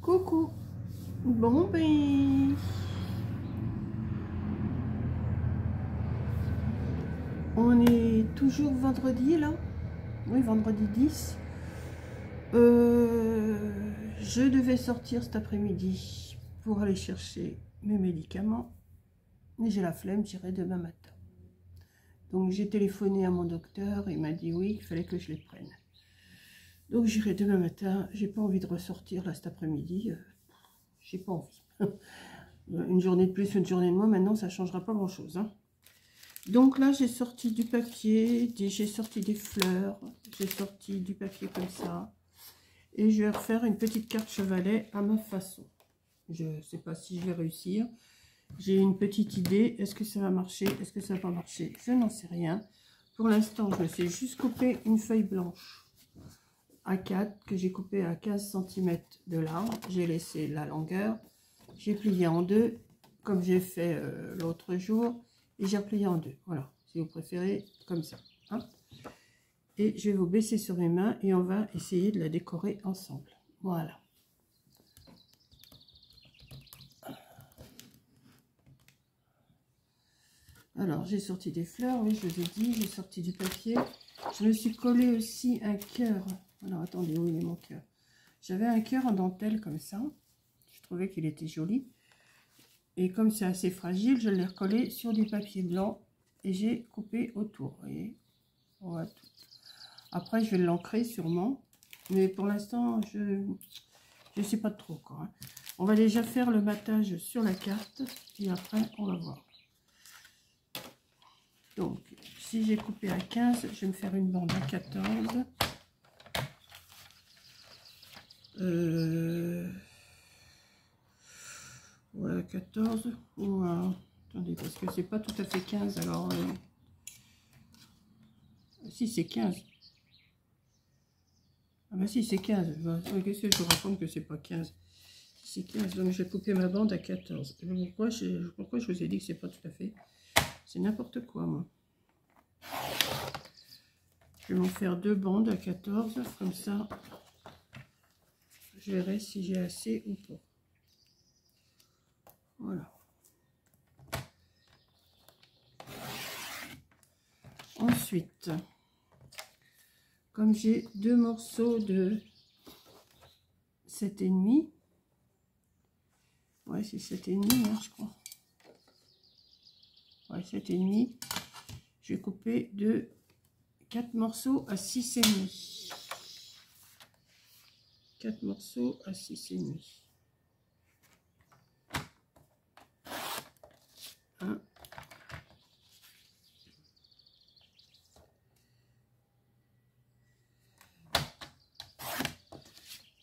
Coucou. Bon ben, on est toujours vendredi là. Oui, vendredi 10. Je devais sortir cet après-midi pour aller chercher mes médicaments. Mais j'ai la flemme, j'irai demain matin. Donc j'ai téléphoné à mon docteur, il m'a dit oui, qu'il fallait que je les prenne. Donc j'irai demain matin, j'ai pas envie de ressortir là cet après-midi. J'ai pas envie. Une journée de plus, une journée de moins, maintenant ça changera pas grand chose. Hein. Donc là j'ai sorti du papier, j'ai sorti des fleurs, j'ai sorti du papier comme ça. Et je vais refaire une petite carte chevalet à ma façon. Je ne sais pas si je vais réussir. J'ai une petite idée. Est-ce que ça va marcher? Est-ce que ça va pas marcher? Je n'en sais rien. Pour l'instant, je me suis juste coupé une feuille blanche A4 que j'ai coupée à 15 cm de l'arbre. J'ai laissé la longueur. J'ai plié en deux, comme j'ai fait l'autre jour. Et j'ai replié en deux. Voilà, si vous préférez, comme ça. Hein. Et je vais vous baisser sur mes mains et on va essayer de la décorer ensemble. Voilà. Alors, j'ai sorti des fleurs, oui, je vous ai dit, j'ai sorti du papier. Je me suis collé aussi un cœur. Alors, attendez, où il est mon cœur? J'avais un cœur en dentelle comme ça. Je trouvais qu'il était joli. Et comme c'est assez fragile, je l'ai recollé sur du papier blanc et j'ai coupé autour. Vous voyez, on va tout. Après, je vais l'ancrer sûrement. Mais pour l'instant, je ne sais pas trop quoi. Hein. On va déjà faire le matage sur la carte. Puis après, on va voir. Donc, si j'ai coupé à 15, je vais me faire une bande à 14. Ouais, 14. Ou attendez, parce que c'est pas tout à fait 15. Alors, si c'est 15. Ah bah si, c'est 15. Qu'est-ce que je vous raconte que c'est pas 15? C'est 15, donc je vais couper ma bande à 14. Pourquoi je vous ai dit que c'est pas tout à fait? C'est n'importe quoi, moi. Je vais m'en faire deux bandes à 14, comme ça. Je verrai si j'ai assez ou pas. Voilà. Ensuite, comme j'ai deux morceaux de 7,5, ouais, c'est 7,5, hein, je crois. Ouais, 7,5. Je vais couper de 4 morceaux à 6,5. 4 morceaux à 6,5. 1,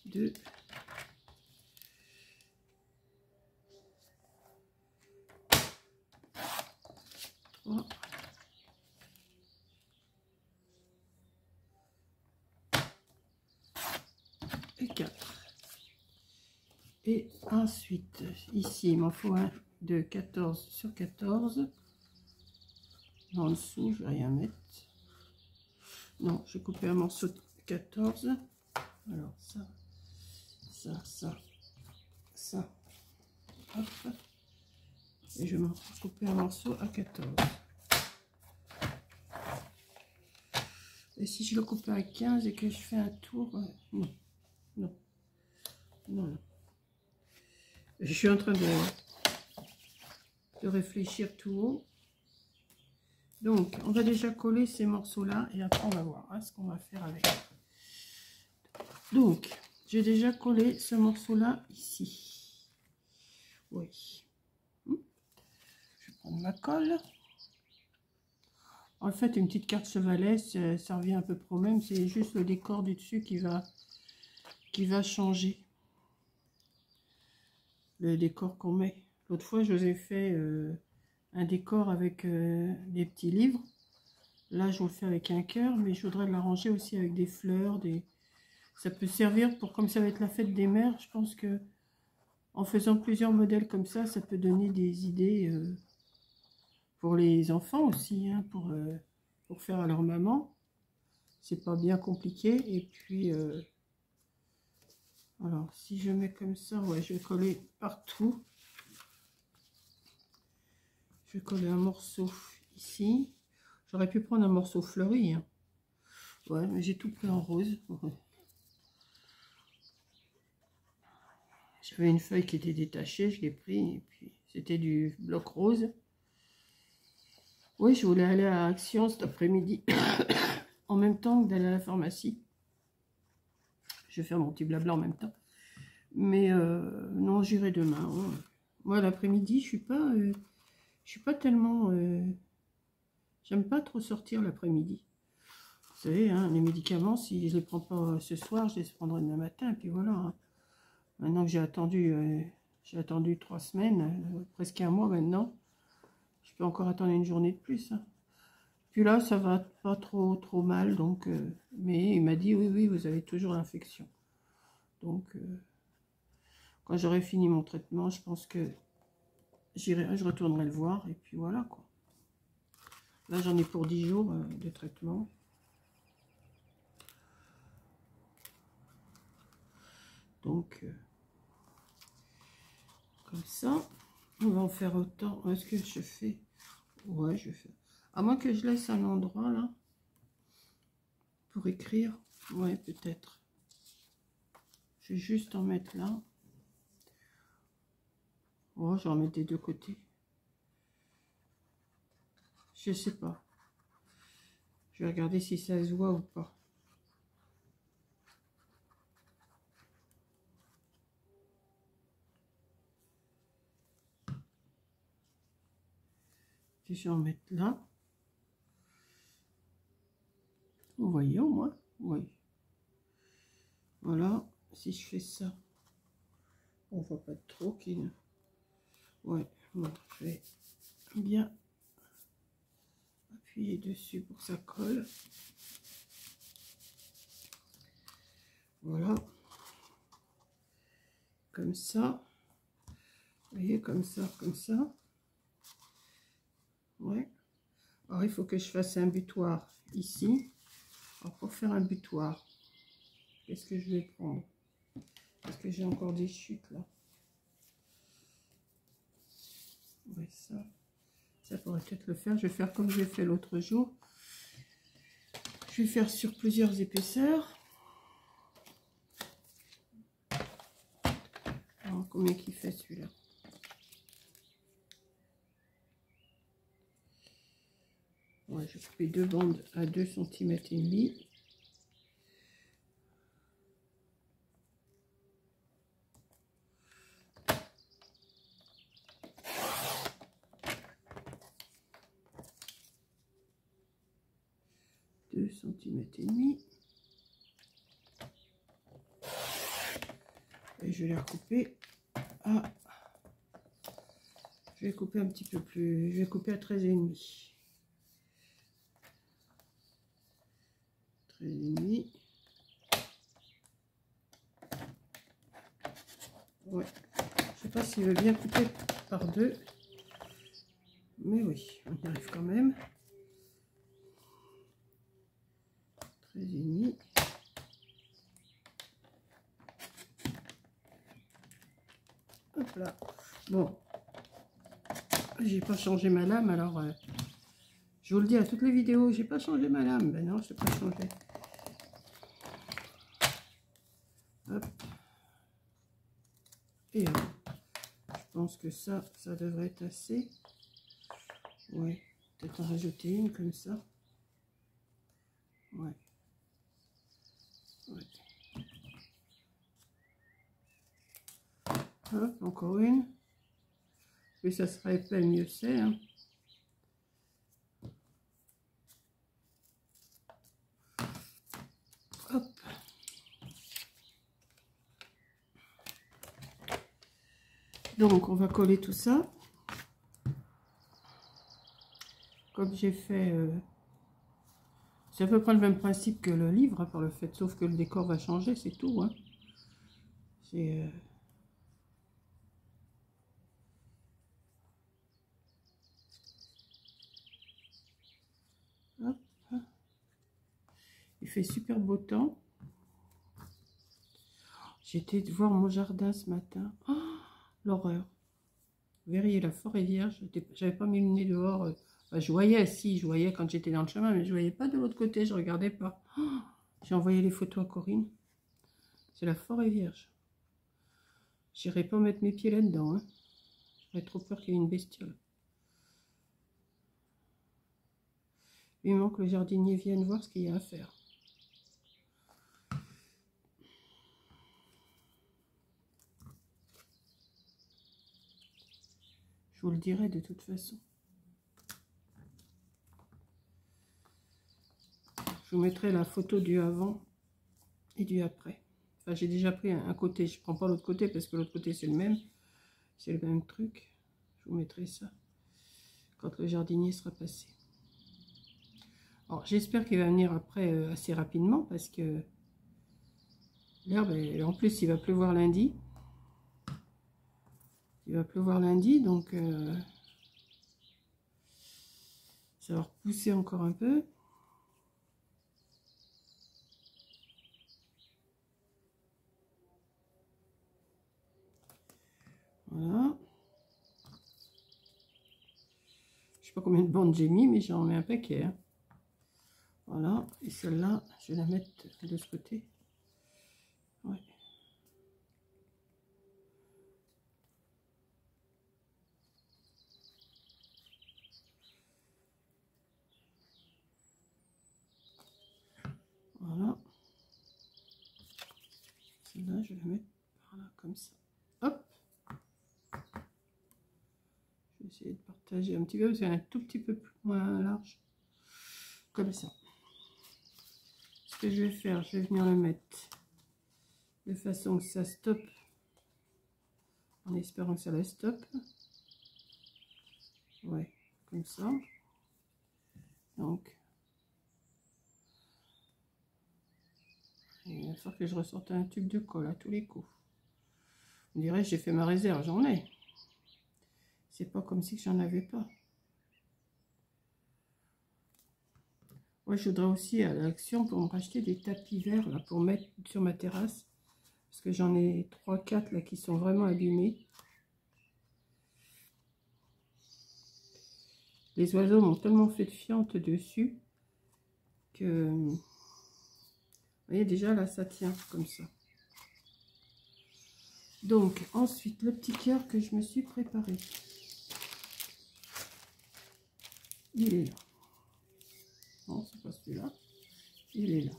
2, 3, 4. Et ensuite, ici, il m'en faut un de 14 sur 14. En dessous, je vais rien mettre. Non, j'ai coupé un morceau de 14. Alors, ça, ça, ça, ça. Hop. Et je vais m'en couper un morceau à 14. Et si je le coupe à 15 et que je fais un tour... non, non, non, non. Je suis en train de réfléchir tout haut. Donc, on va déjà coller ces morceaux-là et après on va voir hein, ce qu'on va faire avec. Donc, j'ai déjà collé ce morceau-là ici. Oui. Je vais prendre ma colle. En fait, une petite carte chevalet, ça revient à peu près au même. C'est juste le décor du dessus qui va changer. Le décor qu'on met. L'autre fois, je vous ai fait un décor avec des petits livres. Là, je vous le fais avec un cœur, mais je voudrais l'arranger aussi avec des fleurs. Ça peut servir pour, comme ça va être la fête des mères, je pense que en faisant plusieurs modèles comme ça peut donner des idées pour les enfants aussi, hein, pour faire à leur maman. C'est pas bien compliqué. Et puis, Alors, si je mets comme ça, ouais, je vais coller partout. Je vais coller un morceau ici. J'aurais pu prendre un morceau fleuri, hein. Ouais, mais j'ai tout pris en rose. J'avais une feuille qui était détachée, je l'ai pris, et puis c'était du bloc rose. Oui, je voulais aller à Action cet après-midi, en même temps que d'aller à la pharmacie. Je vais faire mon petit blabla en même temps. Mais non, j'irai demain. Hein. Moi, l'après-midi, je suis pas tellement... j'aime pas trop sortir l'après-midi. Vous savez, hein, les médicaments, si je les prends pas ce soir, je les prendrai demain matin, et puis voilà. Hein. Maintenant que j'ai attendu 3 semaines, presque un mois maintenant, je peux encore attendre une journée de plus. Hein. Puis là, ça va pas trop mal, donc... mais il m'a dit, oui, oui, vous avez toujours l'infection. Donc, quand j'aurai fini mon traitement, je pense que je retournerai le voir, et puis voilà, quoi. Là, j'en ai pour 10 jours de traitement. Donc, comme ça, on va en faire autant. Est-ce que je fais... Ouais, je fais... À moins que je laisse un endroit, là, pour écrire. Ouais, peut-être. Je vais juste en mettre là. Oh, je vais en mettre des deux côtés. Je sais pas. Je vais regarder si ça se voit ou pas. Je vais en mettre là. Vous voyez au moins? Oui. Voilà. Si je fais ça, on voit pas trop qu'il... Ouais. Bon, je vais bien appuyer dessus pour que ça colle. Voilà. Comme ça. Vous voyez, comme ça, comme ça. Ouais. Alors, il faut que je fasse un butoir ici. Alors, pour faire un butoir, qu'est-ce que je vais prendre? Parce que j'ai encore des chutes, là. Ouais, ça pourrait peut-être le faire. Je vais faire comme j'ai fait l'autre jour. Je vais faire sur plusieurs épaisseurs. Alors, combien qu'il fait celui-là? Ouais, je vais couper deux bandes à 2,5 cm. Et demi. Et je vais les recouper à... Je vais couper un petit peu plus... Je vais couper à 13,5. 13,5. Ouais. Je sais pas s'il veut bien couper par deux. Mais oui, on y arrive quand même. 13,5. Hop là. Bon. J'ai pas changé ma lame, alors... je vous le dis à toutes les vidéos, j'ai pas changé ma lame. Ben non, je n'ai pas changé. Hop. Et je pense que ça devrait être assez. Ouais, peut-être en rajouter une comme ça. Ouais. Ouais. Hop, encore une. Plus ça sera épais, mieux c'est. Hein. Hop. Donc, on va coller tout ça. Comme j'ai fait... c'est à peu près le même principe que le livre, hein, par le fait, sauf que le décor va changer, c'est tout. Hein. C'est... Hop. Il fait super beau temps. J'étais voir mon jardin ce matin. Oh, l'horreur. Vous verriez, la forêt vierge. J'avais pas mis le nez dehors. Enfin, je voyais, si, je voyais quand j'étais dans le chemin, mais je voyais pas de l'autre côté, je regardais pas. Oh, j'ai envoyé les photos à Corinne. C'est la forêt vierge. J'irai pas mettre mes pieds là-dedans. Hein. J'aurais trop peur qu'il y ait une bestiole. Il manque que le jardinier vienne voir ce qu'il y a à faire. Je vous le dirai de toute façon. Je vous mettrai la photo du avant et du après. Enfin, j'ai déjà pris un côté. Je ne prends pas l'autre côté parce que l'autre côté, c'est le même. C'est le même truc. Je vous mettrai ça quand le jardinier sera passé. Alors, j'espère qu'il va venir après assez rapidement parce que l'herbe, en plus, il va pleuvoir lundi. Il va pleuvoir lundi, donc ça va repousser encore un peu. Voilà. Je sais pas combien de bandes j'ai mis, mais j'en mets un paquet. Hein. Voilà. Et celle-là, je vais la mettre de ce côté. Ouais. Voilà. Celle-là, je vais la mettre par là, comme ça. Hop. Je vais essayer de partager un petit peu, parce qu'elle est un tout petit peu plus moins large. Comme ça. Ce que je vais faire, je vais venir le mettre de façon que ça stoppe. En espérant que ça la stoppe. Ouais, comme ça. Donc, il va falloir que je ressorte un tube de colle à tous les coups. On dirait que j'ai fait ma réserve, j'en ai. C'est pas comme si j'en avais pas. Ouais, je voudrais aussi à l'Action pour me racheter des tapis verts là, pour mettre sur ma terrasse. Parce que j'en ai 3-4 là qui sont vraiment abîmés. Les oiseaux m'ont tellement fait de fientes dessus que... Vous voyez déjà là ça tient comme ça. Donc ensuite le petit cœur que je me suis préparé. Il est là. Non, c'est pas celui-là. Il est là.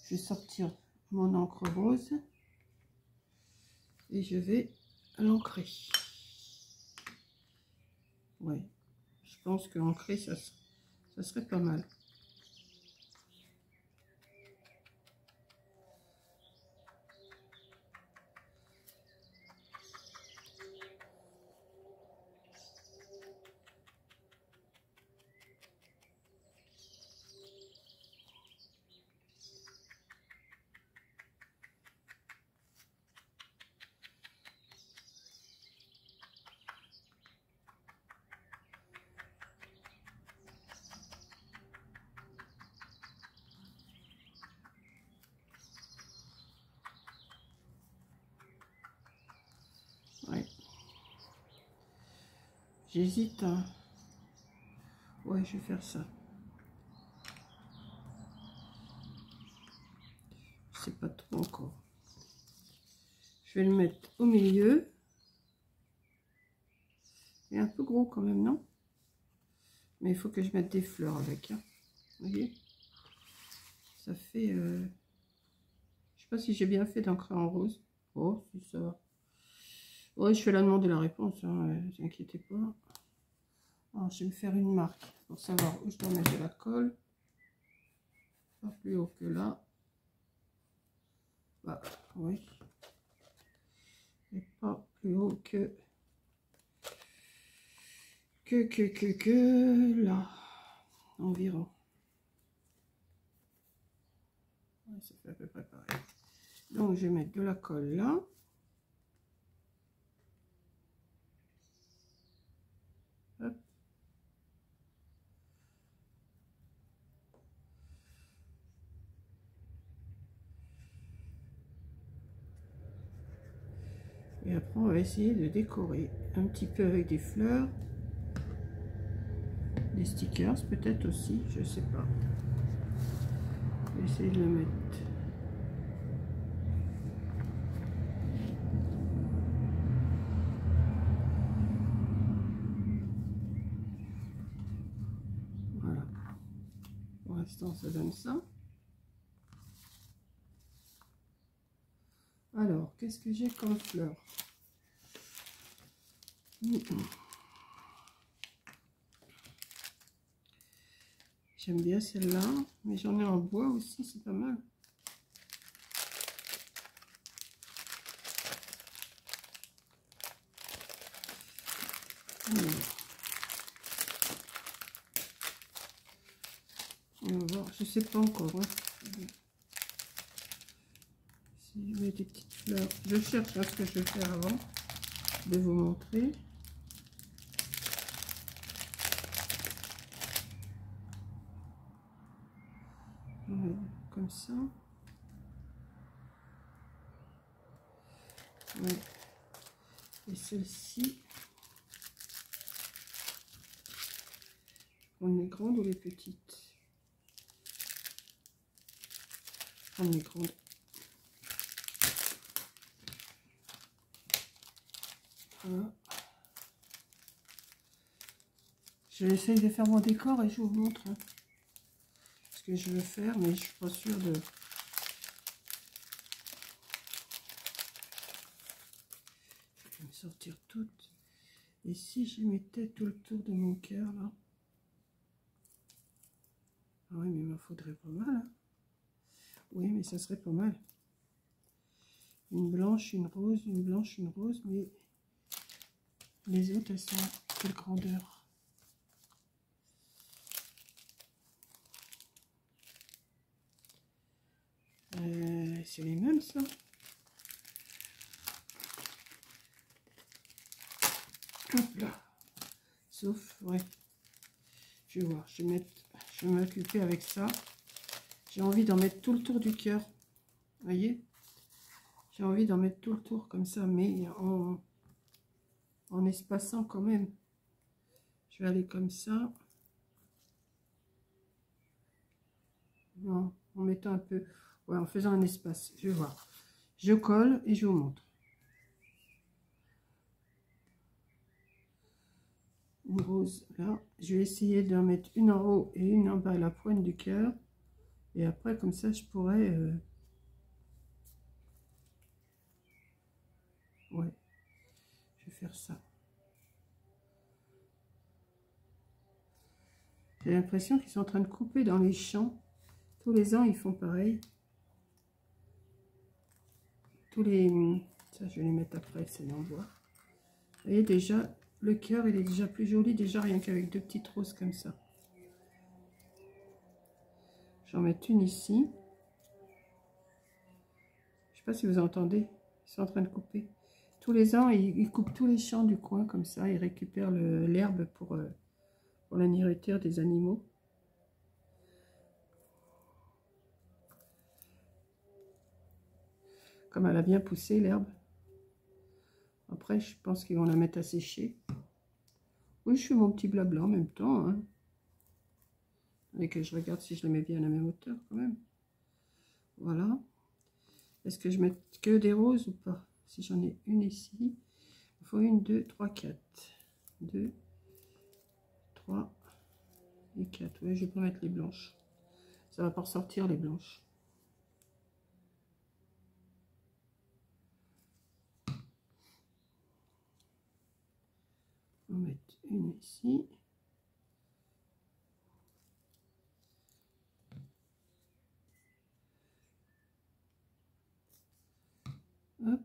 Je vais sortir mon encre rose et je vais l'ancrer. Ouais, je pense que l'ancrer, ça serait pas mal. Ouais. J'hésite à... Ouais, je vais faire ça. Je sais pas trop encore. Je vais le mettre au milieu. Il est un peu gros quand même, non? Mais il faut que je mette des fleurs avec. Hein. Vous voyez? Ça fait... Je sais pas si j'ai bien fait d'ancrer en rose. Oh, si ça va. Ouais, je fais la demande de la réponse, hein, ne vous inquiétez pas. Alors, je vais me faire une marque pour savoir où je dois mettre de la colle. Pas plus haut que là. Bah, oui. Et pas plus haut que là. Environ. Ouais, ça fait à peu près pareil. Donc, je vais mettre de la colle là. Hop. Et après, on va essayer de décorer un petit peu avec des fleurs, des stickers peut-être aussi, je sais pas. Je vais essayer de le mettre. Voilà. Pour l'instant, ça donne ça. Alors, qu'est-ce que j'ai comme fleurs? J'aime bien celle-là, mais j'en ai en bois aussi, c'est pas mal. On va voir, je sais pas encore. Hein. Si je mets des petites fleurs, je cherche ce que je vais faire avant de vous montrer. Comme ça. Ouais. Et celle-ci, on est grande ou les petites? On est grande. Voilà. Je vais essayer de faire mon décor et je vous montre hein, ce que je veux faire, mais je suis pas sûre de... Je vais me sortir toutes. Et si je mettais tout le tour de mon cœur là? Ah oui, mais il m'en faudrait pas mal. Hein. Oui, mais ça serait pas mal. Une blanche, une rose, une blanche, une rose, mais les autres, elles sont quelle grandeur? C'est les mêmes, ça. Hop là. Sauf, ouais. Je vais voir, je vais m'occuper avec ça. J'ai envie d'en mettre tout le tour du cœur. Vous voyez? J'ai envie d'en mettre tout le tour comme ça, mais en espaçant quand même. Je vais aller comme ça. Non, en mettant un peu... Ouais, en faisant un espace. Je vais voir. Je colle et je vous montre. Une rose là. Je vais essayer d'en mettre une en haut et une en bas à la pointe du cœur. Et après, comme ça, je pourrais... Ouais, je vais faire ça. J'ai l'impression qu'ils sont en train de couper dans les champs. Tous les ans, ils font pareil. Tous les... Ça, je vais les mettre après, c'est en bois. Vous voyez déjà, le cœur, il est déjà plus joli, déjà rien qu'avec deux petites roses comme ça. J'en mets une ici. Je sais pas si vous entendez, ils sont en train de couper. Tous les ans, ils coupent tous les champs du coin comme ça. Ils récupèrent l'herbe pour la nourriture des animaux. Comme elle a bien poussé l'herbe. Après, je pense qu'ils vont la mettre à sécher. Oui, je fais mon petit blabla en même temps. Hein. Et que je regarde si je le mets bien à la même hauteur quand même. Voilà. Est-ce que je mets que des roses ou pas? Si j'en ai une ici. Il faut une, deux, trois, quatre. 2, 3 et 4. Oui, je vais pas mettre les blanches. Ça va pas ressortir les blanches. On va mettre une ici. Hop.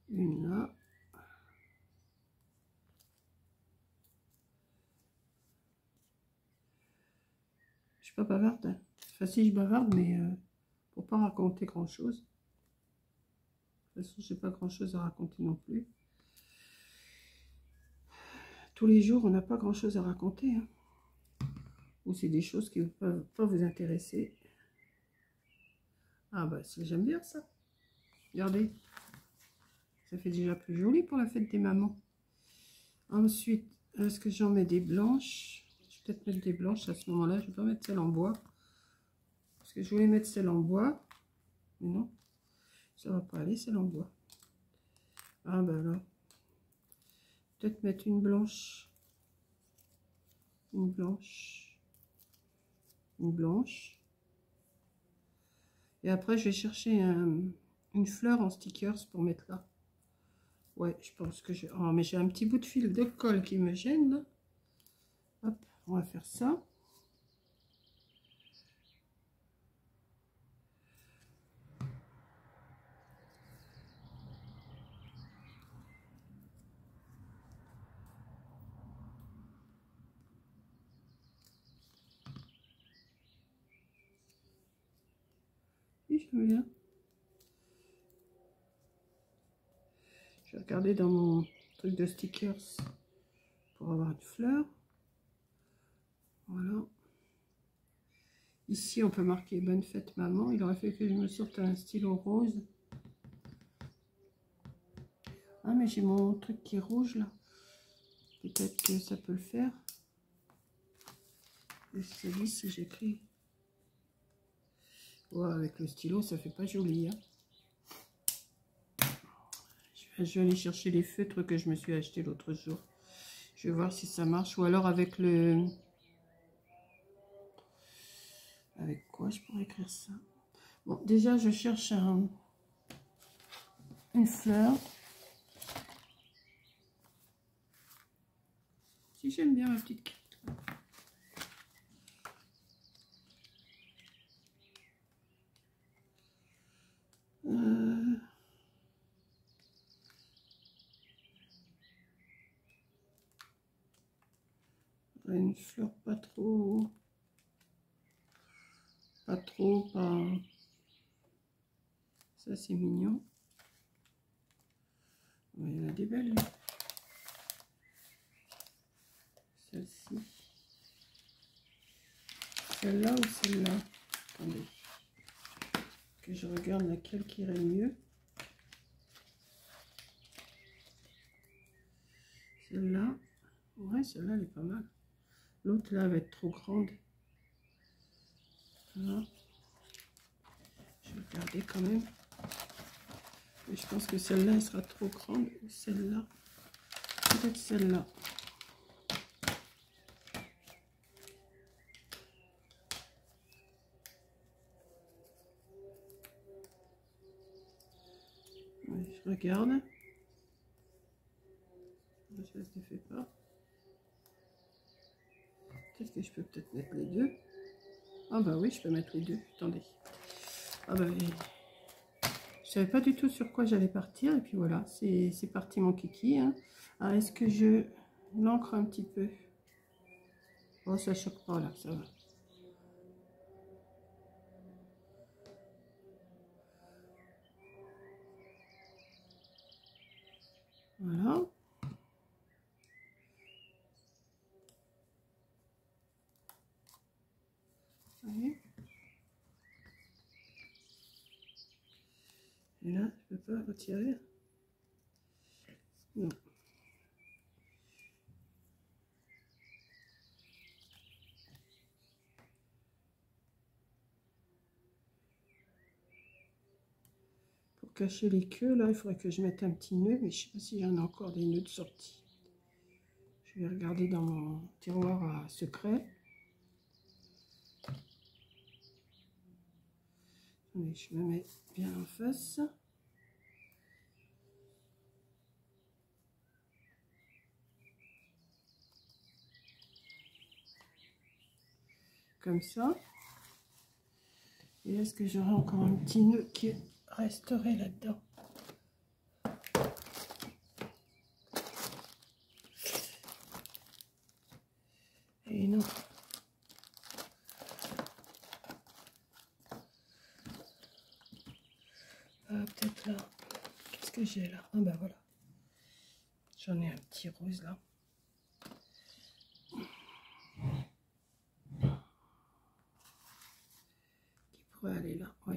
Une là. Je suis pas bavarde. Enfin, si je bavarde, mais pour pas raconter grand chose. De toute façon, j'ai pas grand chose à raconter non plus. Tous les jours, on n'a pas grand chose à raconter. Hein. Ou c'est des choses qui ne peuvent pas vous intéresser. Ah bah, j'aime bien ça. Regardez. Ça fait déjà plus joli pour la fête des mamans. Ensuite, est-ce que j'en mets des blanches? Je vais peut-être mettre des blanches à ce moment-là. Je vais pas mettre celle en bois. Parce que je voulais mettre celle en bois. Mais non, ça va pas aller, celle en bois. Ah ben là. Peut-être mettre une blanche. Une blanche. Une blanche. Et après, je vais chercher une fleur en stickers pour mettre là. Ouais, je pense que j'ai... Oh, mais j'ai un petit bout de fil de colle qui me gêne, là. Hop, on va faire ça. Oui, j'aime bien. Je vais regarder dans mon truc de stickers pour avoir une fleur. Voilà. Ici, on peut marquer bonne fête maman. Il aurait fallu que je me sorte un stylo rose. Ah, mais j'ai mon truc qui est rouge là. Peut-être que ça peut le faire. Et celui si j'écris. Ouais, avec le stylo, ça fait pas joli. Hein. Je vais aller chercher les feutres que je me suis acheté l'autre jour. Je vais voir si ça marche. Ou alors avec le... Avec quoi je pourrais écrire ça? Bon, déjà, je cherche une fleur. Si j'aime bien ma petite carte. Une fleur pas trop... Pas trop, pas... Ça, c'est mignon. Ouais, il y en a des belles. Celle-ci. Celle-là ou celle-là? Attendez. Que je regarde laquelle qui irait mieux. Celle-là. Ouais, celle-là, elle est pas mal. L'autre, là, va être trop grande. Voilà. Je vais regarder quand même. Mais je pense que celle-là, elle sera trop grande. Ou celle-là. Peut-être celle-là. Ouais, je regarde. Ça ne se fait pas. Peut-être que je peux peut-être mettre les deux. Ah bah oui, je peux mettre les deux. Attendez. Ah bah oui. Je savais pas du tout sur quoi j'allais partir. Et puis voilà, c'est parti mon kiki. Hein. Ah, est-ce que je l'encre un petit peu? Oh, ça choque pas là, ça va. Voilà. Oui. Et là, je peux pas retirer. Non. Pour cacher les queues, là, il faudrait que je mette un petit nœud, mais je sais pas si j'en ai encore des nœuds de sortie. Je vais regarder dans mon tiroir à secret. Allez, je me mets bien en face. Comme ça. Et est-ce que j'aurai encore un petit nœud qui resterait là-dedans? Et non. Ah, peut-être là. Qu'est-ce que j'ai là? Ah bah voilà. J'en ai un petit rose là. Qui pourrait aller là, oui.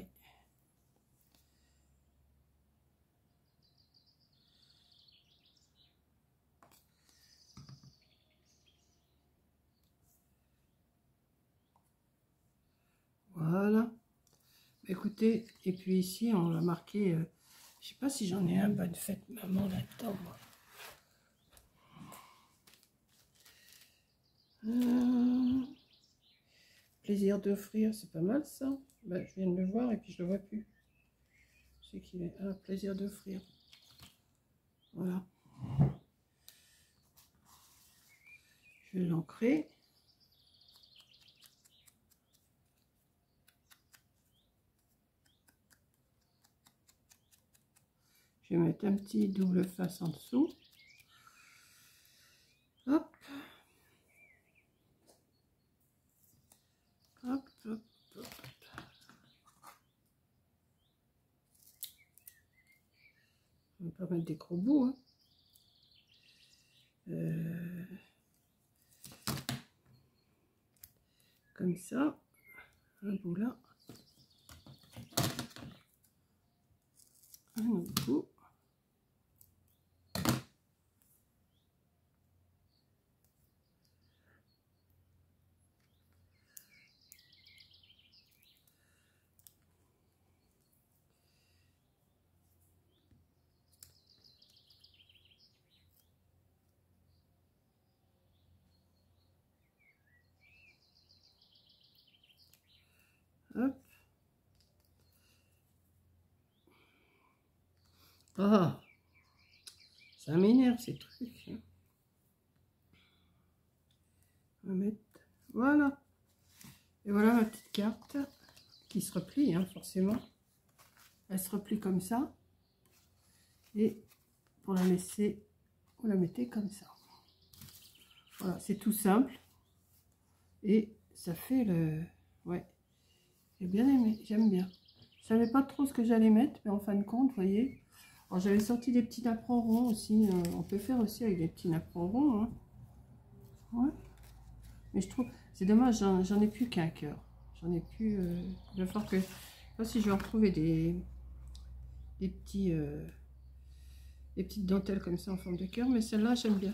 écoutez, et puis ici, on l'a marqué, je sais pas si j'en ai un, bonne fête maman là-dedans, moi. Plaisir d'offrir, c'est pas mal ça. Ben, je viens de le voir et puis je le vois plus. C'est qu'il est un plaisir d'offrir. Voilà. Je vais l'ancrer. Je vais mettre un petit double face en dessous. Hop. Hop, hop, hop. On va pas mettre des gros bouts. Hein. Comme ça. Un bout là. Un autre bout. Hop. Ah, ça m'énerve ces trucs. Hein. On va mettre, voilà. Et voilà ma petite carte qui se replie, hein, forcément. Elle se replie comme ça. Et pour la laisser, vous la mettez comme ça. Voilà, c'est tout simple. Et ça fait le... Ouais, j'ai bien aimé, j'aime bien. Je savais pas trop ce que j'allais mettre, mais en fin de compte, vous voyez. Alors j'avais sorti des petits napperons ronds aussi. On peut faire aussi avec des petits napperons ronds. Hein. Ouais. Mais je trouve, c'est dommage, j'en ai plus qu'un cœur. J'en ai plus. Il va falloir que... Je sais pas si je vais en retrouver des petits... des petites dentelles comme ça en forme de cœur, mais celle-là, j'aime bien.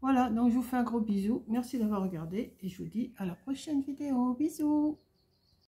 Voilà, donc je vous fais un gros bisou. Merci d'avoir regardé et je vous dis à la prochaine vidéo. Bisous!